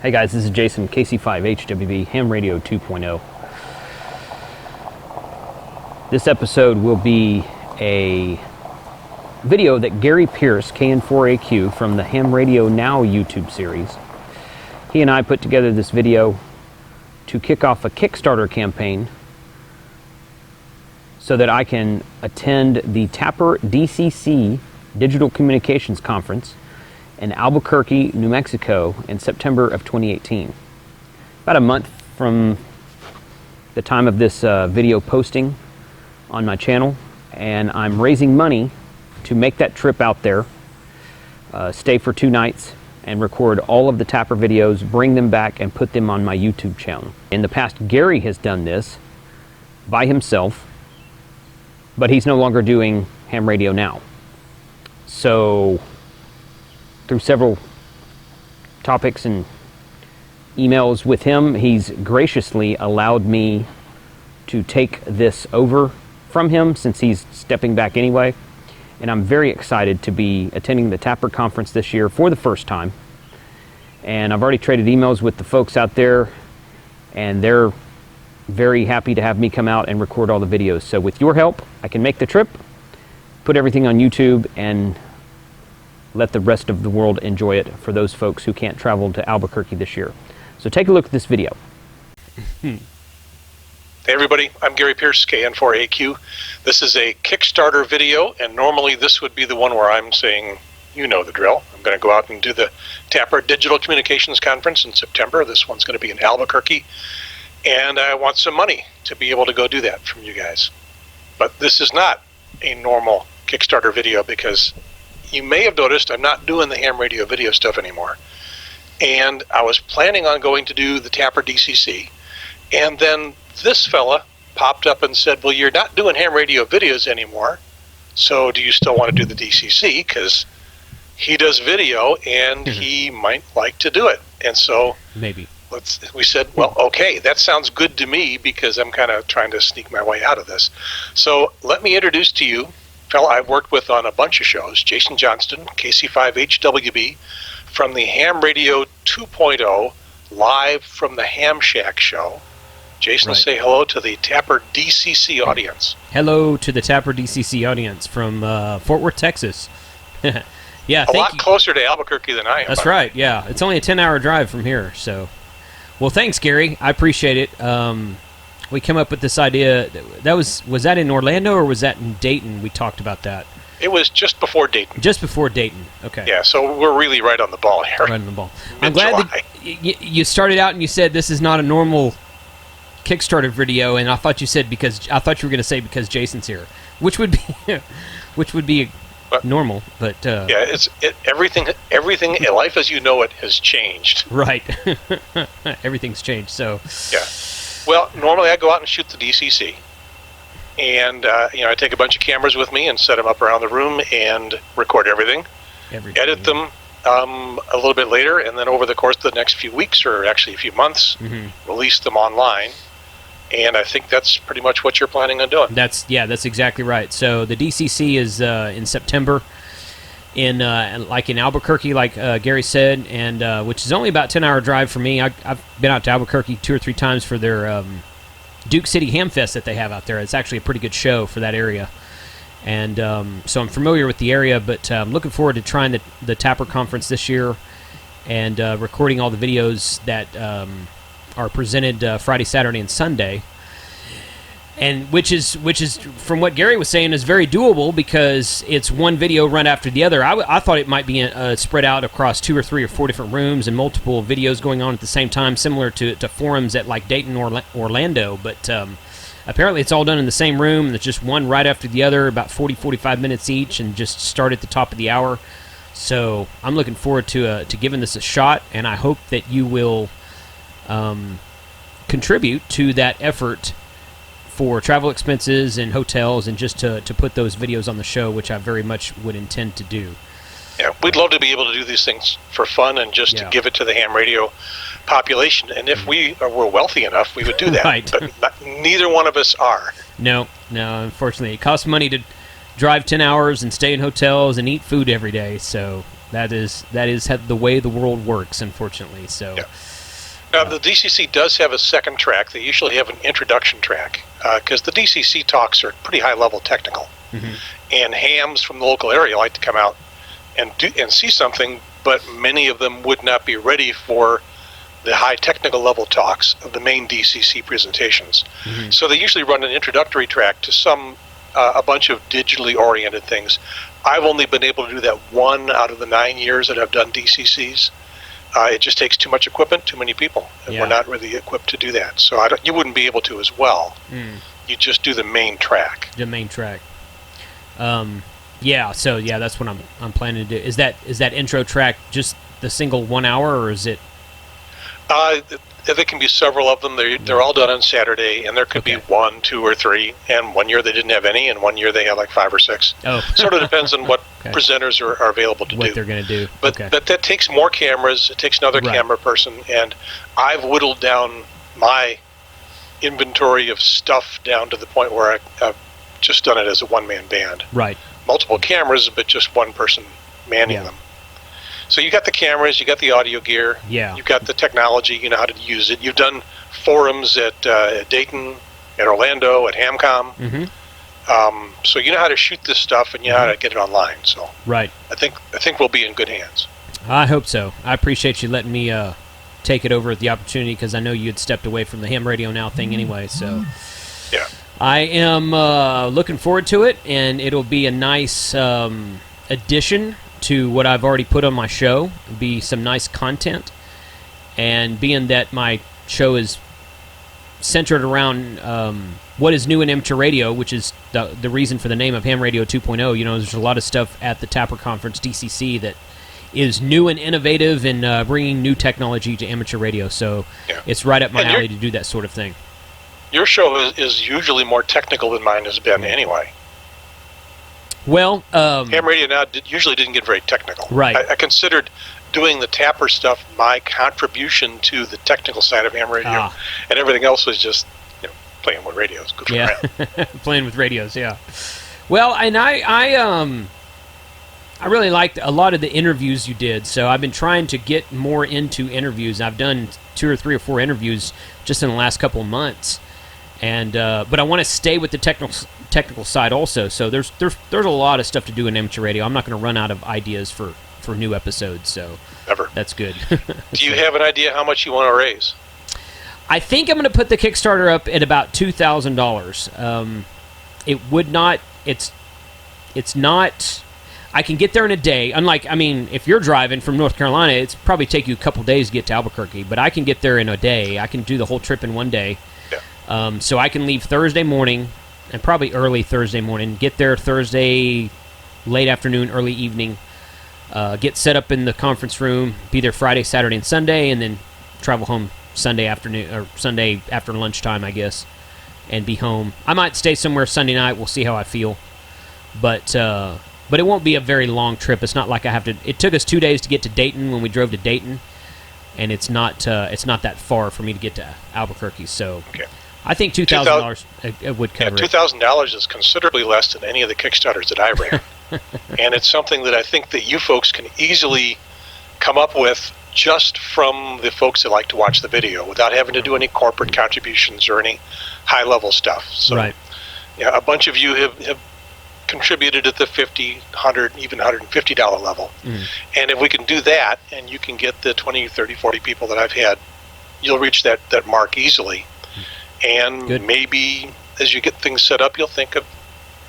Hey guys, this is Jason, KC5HWB, Ham Radio 2.0. This episode will be a video that Gary Pearce, KN4AQ, from the HamRadioNow YouTube series. He and I put together this video to kick off a Kickstarter campaign so that I can attend the TAPR DCC Digital Communications Conference in Albuquerque, New Mexico in September of 2018. About a month from the time of this video posting on my channel, and I'm raising money to make that trip out there, stay for 2 nights, and record all of the TAPR videos, bring them back, and put them on my YouTube channel. In the past, Gary has done this by himself, but he's no longer doing Ham Radio Now. So, through several topics and emails with him, he's graciously allowed me to take this over from him since he's stepping back anyway. And I'm very excited to be attending the TAPR conference this year for the first time. And I've already traded emails with the folks out there, and they're very happy to have me come out and record all the videos. So with your help, I can make the trip, put everything on YouTube, and let the rest of the world enjoy it for those folks who can't travel to Albuquerque this year. So take a look at this video. Hey everybody, I'm Gary Pearce, KN4AQ. This is a Kickstarter video, and normally this would be the one where I'm saying, you know the drill. I'm going to go out and do the TAPR Digital Communications Conference in September. This one's going to be in Albuquerque, and I want some money to be able to go do that from you guys. But this is not a normal Kickstarter video because you may have noticed I'm not doing the ham radio video stuff anymore. And I was planning on going to do the TAPR DCC, and then this fella popped up and said, well, you're not doing ham radio videos anymore, so do you still want to do the DCC? Because he does video and he might like to do it. And so maybe we said, well, okay, that sounds good to me because I'm kind of trying to sneak my way out of this. So let me introduce to you a fella I've worked with on a bunch of shows, Jason Johnston, KC5HWB, from the Ham Radio 2.0, live from the Ham Shack show. Jason, right. Say hello to the TAPR DCC audience. Hello to the TAPR DCC audience from Fort Worth, Texas. Yeah, a lot closer to Albuquerque than I am. That's right, yeah. It's only a 10-hour drive from here, so. Well, thanks, Gary. I appreciate it. We came up with this idea. Was that in Orlando or was that in Dayton? We talked about that. It was just before Dayton. Just before Dayton, okay. Yeah, so we're really right on the ball here. Right on the ball. I'm glad that you started out and you said this is not a normal Kickstarter video, and I thought you said because you were going to say because Jason's here, which would be normal, but yeah, everything. Life as you know it has changed. Right, everything's changed. So yeah. Well, normally I go out and shoot the DCC, and I take a bunch of cameras with me and set them up around the room and record everything edit them a little bit later, and then over the course of the next few weeks, or actually a few months, release them online. And I think that's pretty much what you're planning on doing. That's exactly right. So the DCC is in September in Albuquerque, like Gary said, and which is only about a 10-hour drive for me. I've been out to Albuquerque 2 or 3 times for their Duke City Ham Fest that they have out there. It's actually a pretty good show for that area. And so I'm familiar with the area, but I'm looking forward to trying the TAPR conference this year and recording all the videos that are presented Friday, Saturday, and Sunday, and which is from what Gary was saying is very doable because it's one video run after the other. I thought it might be spread out across 2 or 3 or 4 different rooms and multiple videos going on at the same time, similar to forums at like Dayton or Orlando, but apparently it's all done in the same room, and it's just one right after the other, about 40-45 minutes each, and just start at the top of the hour. So I'm looking forward to giving this a shot, and I hope that you will contribute to that effort for travel expenses and hotels and just to put those videos on the show, which I very much would intend to do. Yeah, we'd love to be able to do these things for fun and just to give it to the ham radio population. And if we were wealthy enough, we would do that. Right. But neither one of us are. No, unfortunately. It costs money to drive 10 hours and stay in hotels and eat food every day. So that is the way the world works, unfortunately. So. Yeah. Now, the DCC does have a second track. They usually have an introduction track because the DCC talks are pretty high-level technical. Mm-hmm. And hams from the local area like to come out and see something, but many of them would not be ready for the high technical level talks of the main DCC presentations. Mm-hmm. So they usually run an introductory track to a bunch of digitally oriented things. I've only been able to do that 1 out of the 9 years that I've done DCCs. It just takes too much equipment, too many people, and we're not really equipped to do that. So you wouldn't be able to as well. You just do the main track. The main track. So that's what I'm planning to do. Is that intro track just the single 1 hour, or is it? There can be several of them. They're all done on Saturday, and there could be 1, 2, or 3. And 1 year they didn't have any, and 1 year they had like 5 or 6. Oh, sort of depends on what presenters are available to do. What they're going to do. But that takes more cameras. It takes another camera person, and I've whittled down my inventory of stuff down to the point where I've just done it as a one-man band. Right. Multiple cameras, but just one person manning them. So you got the cameras, you got the audio gear, you've got the technology, you know how to use it. You've done forums at Dayton, at Orlando, at HamCom. Mm-hmm. So you know how to shoot this stuff, and you know how to get it online. So I think we'll be in good hands. I hope so. I appreciate you letting me take it over at the opportunity, because I know you had stepped away from the HamRadioNow thing anyway. So yeah, I am looking forward to it, and it'll be a nice addition to what I've already put on my show. It'll be some nice content, and being that my show is centered around what is new in amateur radio, which is the reason for the name of Ham Radio 2.0. You know, there's a lot of stuff at the TAPR conference DCC that is new and innovative and bringing new technology to amateur radio. So it's right up my alley to do that sort of thing. Your show is usually more technical than mine has been anyway. Well, HamRadioNow usually didn't get very technical. Right. I considered doing the TAPR stuff my contribution to the technical side of ham radio, and everything else was just playing with radios. Good playing with radios. Yeah. Well, and I really liked a lot of the interviews you did. So I've been trying to get more into interviews. I've done 2 or 3 or 4 interviews just in the last couple of months. And but I want to stay with the technical side also. So there's a lot of stuff to do in amateur radio. I'm not going to run out of ideas for new episodes. So ever. That's good. Do you have an idea how much you want to raise? I think I'm going to put the Kickstarter up at about $2,000. It would not. It's not. I can get there in a day. Unlike, if you're driving from North Carolina, it's probably take you a couple days to get to Albuquerque. But I can get there in a day. I can do the whole trip in one day. So I can leave Thursday morning, and probably early Thursday morning, get there Thursday late afternoon, early evening, get set up in the conference room, be there Friday, Saturday, and Sunday, and then travel home Sunday afternoon, or Sunday after lunchtime, I guess, and be home. I might stay somewhere Sunday night. We'll see how I feel. But it won't be a very long trip. It's not like I have to. It took us 2 days to get to Dayton when we drove to Dayton, and it's not that far for me to get to Albuquerque. So I think $2,000 would cover it. $2,000 is considerably less than any of the Kickstarters that I ran, and it's something that I think that you folks can easily come up with just from the folks that like to watch the video, without having to do any corporate contributions or any high-level stuff. So, a bunch of you have contributed at the $50, $100, even $150 level. And if we can do that, and you can get the 20, 30, 40 people that I've had, you'll reach that mark easily. And maybe as you get things set up, you'll think of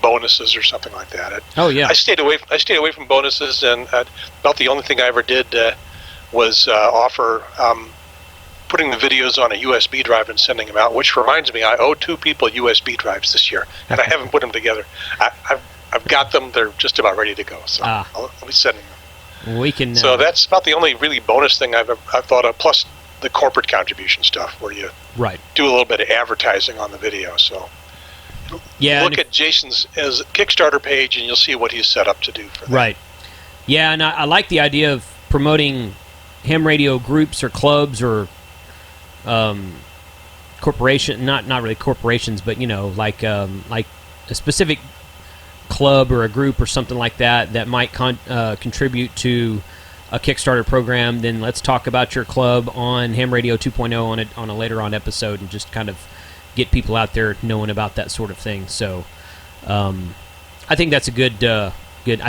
bonuses or something like that. I stayed away from bonuses, and about the only thing I ever did was offer putting the videos on a USB drive and sending them out, which reminds me, I owe 2 people USB drives this year, and I haven't put them together. I've got them. They're just about ready to go, so I'll be sending them. We can. So that's about the only really bonus thing I've thought of, plus the corporate contribution stuff, where you do a little bit of advertising on the video. So look at Jason's Kickstarter page, and you'll see what he's set up to do for that. Right. Yeah, and I like the idea of promoting ham radio groups or clubs or corporation, not really corporations, but like a specific club or a group or something like that might contribute to a Kickstarter program, then let's talk about your club on Ham Radio 2.0 on a later on episode, and just kind of get people out there knowing about that sort of thing. So I think that's a good. I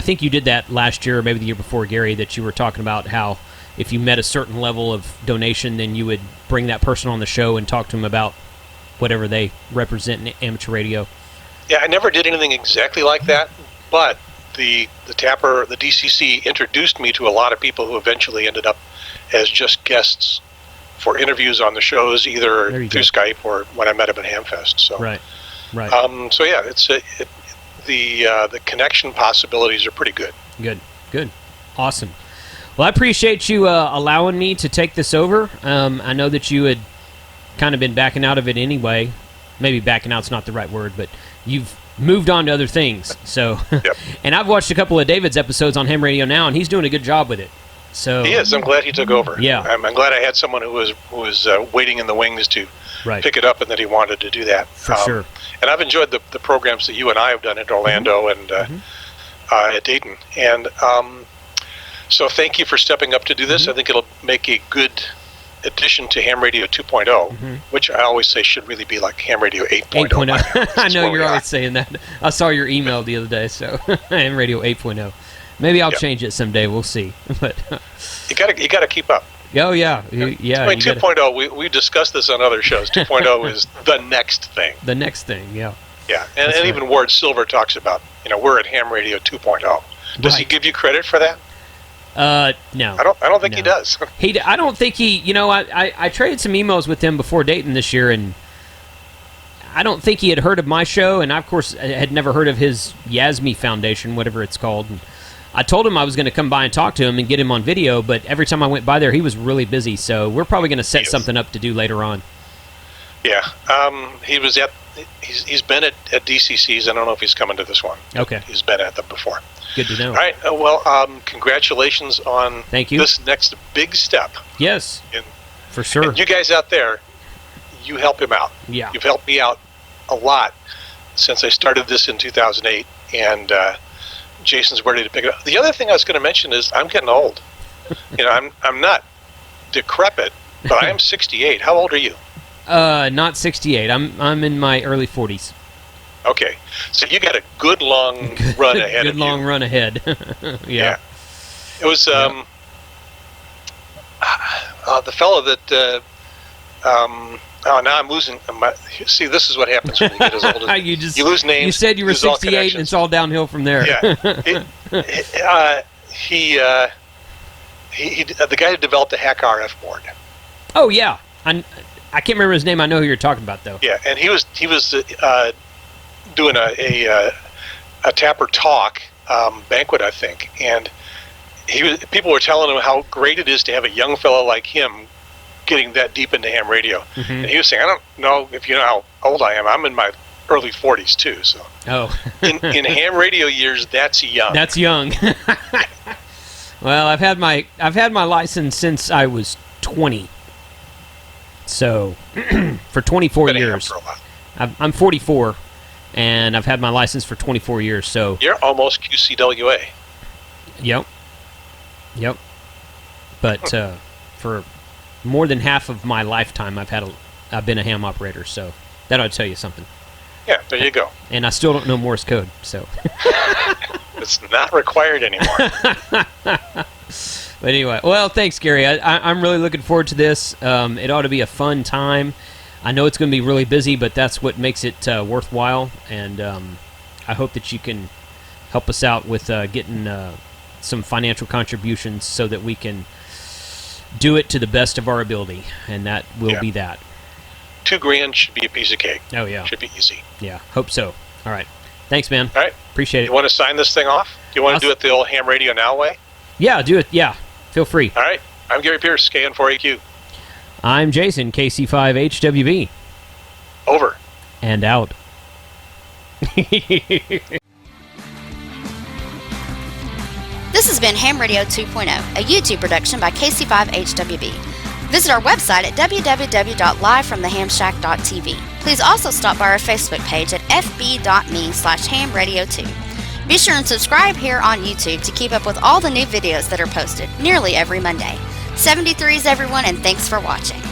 think you did that last year, or maybe the year before, Gary, that you were talking about how if you met a certain level of donation, then you would bring that person on the show and talk to them about whatever they represent in amateur radio. Yeah, I never did anything exactly like that, but the TAPR, the DCC, introduced me to a lot of people who eventually ended up as just guests for interviews on the shows, either through Skype or when I met them at HamFest. So right. So yeah, the connection possibilities are pretty good. Good, awesome. Well, I appreciate you allowing me to take this over. I know that you had kind of been backing out of it anyway. Maybe backing out's not the right word, but you've moved on to other things. So, yep. And I've watched a couple of David's episodes on Ham Radio Now, and he's doing a good job with it. So he is. I'm glad he took over. Yeah, I'm glad I had someone who was waiting in the wings to pick it up, and that he wanted to do that. For sure. And I've enjoyed the programs that you and I have done at Orlando and at Dayton. And so thank you for stepping up to do this. I think it'll make a good addition to Ham Radio 2.0, which I always say should really be like Ham Radio 8.0. 8.0. I know you're always saying that. I saw your email the other day, so Ham Radio 8.0. Maybe I'll change it someday. We'll see. But you gotta keep up. Oh yeah, I mean, 2.0. We discussed this on other shows. 2.0 is the next thing. The next thing, yeah. Yeah, and even Ward Silver talks about, we're at Ham Radio 2.0. Does he give you credit for that? No. I don't think he does. I don't think he. I traded some emails with him before Dayton this year, and I don't think he had heard of my show, and I, of course, had never heard of his Yasmi Foundation, whatever it's called. And I told him I was going to come by and talk to him and get him on video, but every time I went by there, he was really busy. So we're probably going to set something up to do later on. Yeah, he's been at DCCs. I don't know if he's coming to this one. Okay, he's been at them before. Good to know. All right. Well, congratulations on this next big step. Yes, for sure. And you guys out there, you help him out. Yeah, you've helped me out a lot since I started this in 2008, and Jason's ready to pick it up. The other thing I was going to mention is I'm getting old. I'm not decrepit, but I am 68. How old are you? Not 68. I'm in my early 40s. Okay, so you got a good long run ahead. Good long run ahead. Yeah. It was the fellow that. Now I'm losing. See, this is what happens when you get as old as you lose names. You said you were 68, and it's all downhill from there. Yeah. He the guy who developed the Hack RF board. Oh yeah, I can't remember his name. I know who you're talking about though. Yeah, and he was doing a TAPR talk banquet, I think, and people were telling him how great it is to have a young fellow like him getting that deep into ham radio. And he was saying, I don't know if you know how old I am. I'm in my early 40s too. So in ham radio years, that's young. That's young. Well, I've had my license since I was 20. So for 24 years. For a while. I'm 44, and I've had my license for 24 years. So you're almost QCWA. Yep. But for more than half of my lifetime, I've been a ham operator. So that ought to tell you something. Yeah, there you go. And I still don't know Morse code, so it's not required anymore. But anyway, well, thanks, Gary. I'm really looking forward to this. It ought to be a fun time. I know it's going to be really busy, but that's what makes it worthwhile. And I hope that you can help us out with getting some financial contributions so that we can do it to the best of our ability, and that will be that. $2,000 should be a piece of cake. Oh yeah, should be easy. Yeah, hope so. All right, thanks, man. All right, appreciate it. You want to sign this thing off? Do you want to do it the old Ham Radio Now way? Yeah, do it. Yeah, feel free. All right, I'm Gary Pearce, KN4AQ. I'm Jason, KC5HWB. Over and out. This has been Ham Radio 2.0, a YouTube production by KC5HWB. Visit our website at www.livefromthehamshack.tv. Please also stop by our Facebook page at fb.me/hamradio2. Be sure and subscribe here on YouTube to keep up with all the new videos that are posted nearly every Monday. 73s everyone, and thanks for watching.